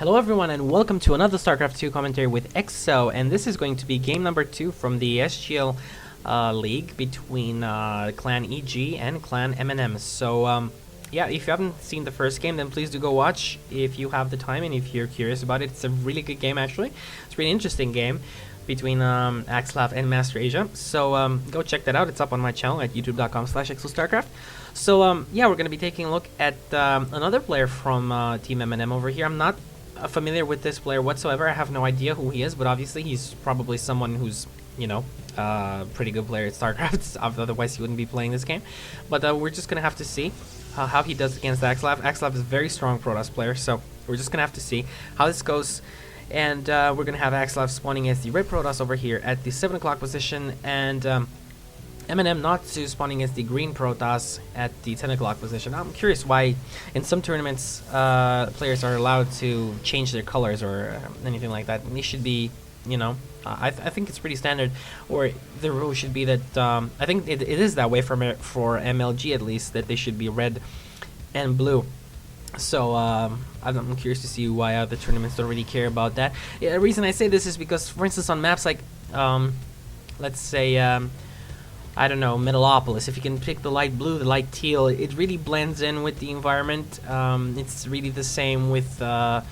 Hello everyone and welcome to another StarCraft 2 commentary with EG.Axslav, and this is going to be game number 2 from the SGL league between clan EG and clan MnM. So yeah, if you haven't seen the first game, then please do go watch if you have the time and if you're curious about it. It's a really good game actually. It's a really interesting game between EG.Axslav and Master Asia. So go check that out. It's up on my channel at youtube.com/EG.StarCraft. So yeah, we're going to be taking a look at another player from Team MnM over here. I'm not familiar with this player whatsoever. I have no idea who he is, but obviously he's probably someone who's, you know, pretty good player at StarCraft. Otherwise he wouldn't be playing this game. But we're just gonna have to see how he does against EG.Axslav. EG.Axslav is a very strong Protoss player, so we're just gonna have to see how this goes. And we're gonna have EG.Axslav spawning as the red Protoss over here at the 7 o'clock position, and MnM Notzhu spawning as the green Protoss at the 10 o'clock position. I'm curious why in some tournaments players are allowed to change their colors or anything like that. They should be, you know, I think it's pretty standard, or the rule should be that, I think it is that way for MLG at least, that they should be red and blue. So I'm curious to see why other tournaments don't really care about that. Yeah, the reason I say this is because, for instance, on maps like, let's say, I don't know, Metalopolis, if you can pick the light blue, the light teal, it really blends in with the environment. It's really the same with, I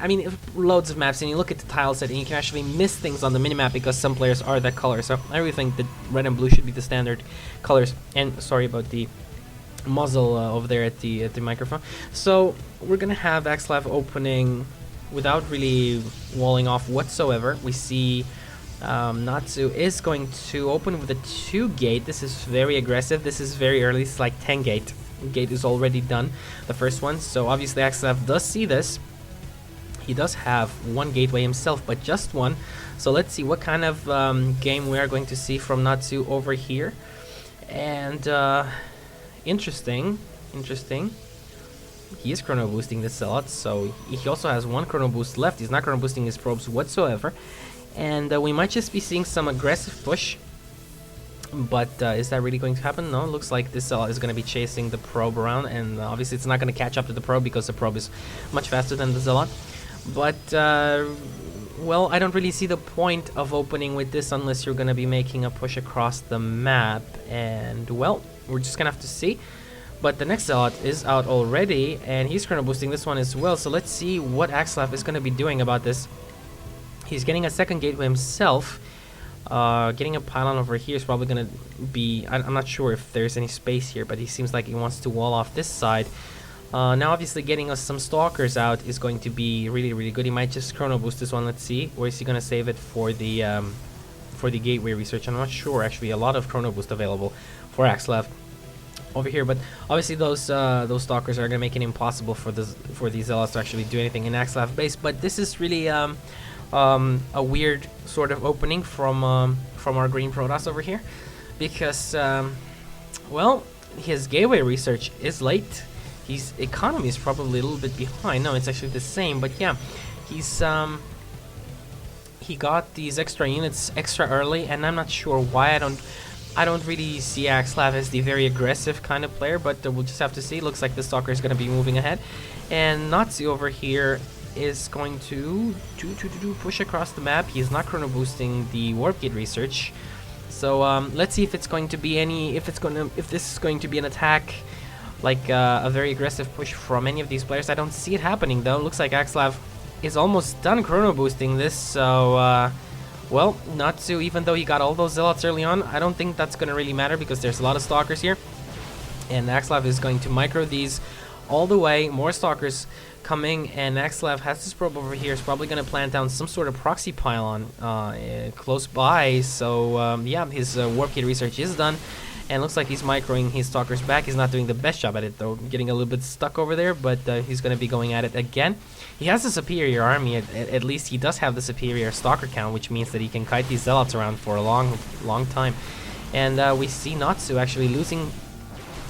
mean, loads of maps, and you look at the tile set and you can actually miss things on the minimap because some players are that color. So I really think that red and blue should be the standard colors. And sorry about the muzzle over there at the microphone. So we're gonna have EG.Axslav opening without really walling off whatsoever. We see Notzhu is going to open with a 2 gate. This is very aggressive. This is very early. It's like 10 gate. Gate is already done, the first one. So obviously EG.Axslav does see this. He does have 1 gateway himself, but just 1. So let's see what kind of game we are going to see from Notzhu over here. And interesting. He is chrono boosting the Zealot, so he also has 1 chrono boost left. He's not chrono boosting his probes whatsoever. And we might just be seeing some aggressive push, but is that really going to happen? No, it looks like this is going to be chasing the probe around, and obviously it's not going to catch up to the probe because the probe is much faster than the Zealot. But well, I don't really see the point of opening with this unless you're going to be making a push across the map, and well, we're just going to have to see. But the next Zealot is out already, and he's chrono boosting this one as well, so let's see what EG.Axslav is going to be doing about this. He's getting a 2nd gateway himself. Getting a pylon over here is probably going to be... I'm not sure if there's any space here, but he seems like he wants to wall off this side. Now, obviously, getting us some stalkers out is going to be really, really good. He might just chrono boost this one. Let's see. Or is he going to save it for the gateway research? I'm not sure, actually. A lot of chrono boost available for EG.Axslav over here, but obviously those stalkers are going to make it impossible for these Zealots to actually do anything in EG.Axslav base. But this is really... a weird sort of opening from our green Protoss over here, because well, his gateway research is late. His economy is probably a little bit behind. No, it's actually the same, but yeah, he's he got these extra units extra early, and I'm not sure why. I don't really see EG.Axslav as the very aggressive kind of player, but we'll just have to see. Looks like the stalker is going to be moving ahead, and Notzhu over here is going to push across the map. He is not chrono boosting the warp gate research, so let's see if it's going to be if this is going to be an attack, like a very aggressive push from any of these players. I don't see it happening though. Looks like EG.Axslav is almost done chrono boosting this, so well, Notzhu, even though he got all those Zealots early on, I don't think that's going to really matter because there's a lot of stalkers here, and EG.Axslav is going to micro these all the way. More stalkers coming, and EG.Axslav has this probe over here. Is probably going to plant down some sort of proxy pylon close by. So yeah, his warp gate research is done, and looks like he's microing his stalkers back. He's not doing the best job at it though, getting a little bit stuck over there, but he's going to be going at it again. He has a superior army. At least he does have the superior stalker count, which means that he can kite these Zealots around for a long time. And we see Notzhu actually losing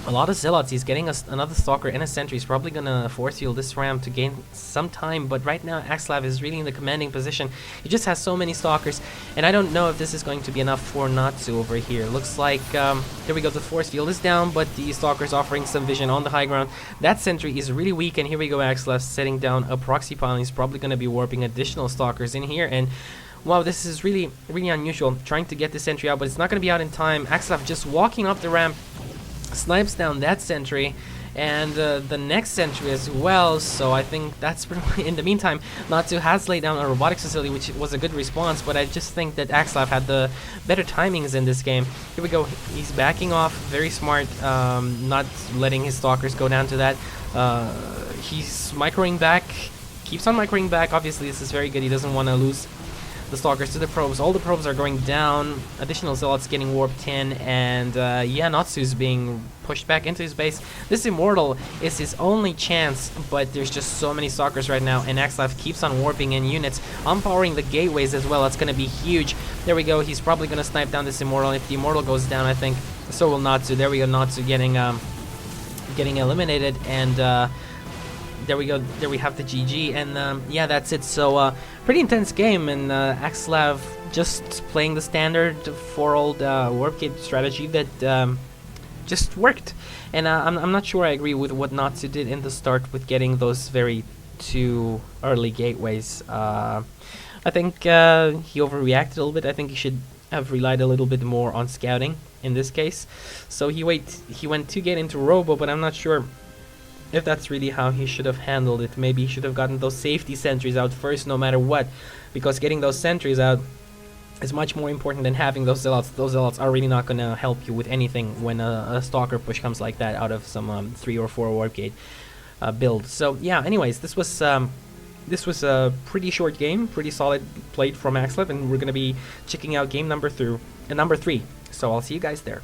a lot of zealots. He's getting another stalker and a sentry. He's probably gonna force field this ramp to gain some time, but right now EG.Axslav is really in the commanding position. He just has so many stalkers, and I don't know if this is going to be enough for Notzhu over here. Looks like there we go, the force field is down, but the stalker's offering some vision on the high ground. That sentry is really weak, and here we go, EG.Axslav setting down a proxy pylon. He's probably gonna be warping additional stalkers in here, and wow, this is really unusual, trying to get the sentry out, but it's not gonna be out in time. EG.Axslav just walking up the ramp, snipes down that sentry and the next sentry as well, so I think that's pretty. In the meantime, Notzhu has laid down a robotics facility, which was a good response, but I just think that EG.Axslav had the better timings in this game. Here we go, he's backing off, very smart, not letting his stalkers go down to that. He's microing back, keeps on microing back. Obviously this is very good, he doesn't want to lose the stalkers to the probes. All the probes are going down, additional zealots getting warped in, and yeah, Notzu's being pushed back into his base. This Immortal is his only chance, but there's just so many stalkers right now, and EG.Axslav keeps on warping in units, empowering the gateways as well. That's going to be huge. There we go, he's probably going to snipe down this Immortal. If the Immortal goes down, I think so will Notzhu. There we go, Notzhu getting eliminated, and there we go, there we have the GG, and yeah, that's it. So pretty intense game, and EG.Axslav just playing the standard 4-old warp gate strategy that just worked. And I'm not sure I agree with what Notzhu did in the start with getting those very too early gateways. I think he overreacted a little bit. I think he should have relied a little bit more on scouting in this case. So he went 2 gate into Robo, but I'm not sure if that's really how he should have handled it. Maybe he should have gotten those safety sentries out first no matter what, because getting those sentries out is much more important than having those zealots. Those zealots are really not going to help you with anything when a stalker push comes like that out of some 3 or 4 warp gate build. So yeah, anyways, this was a pretty short game, pretty solid played from EG.Axslav, and we're going to be checking out game number 3. So I'll see you guys there.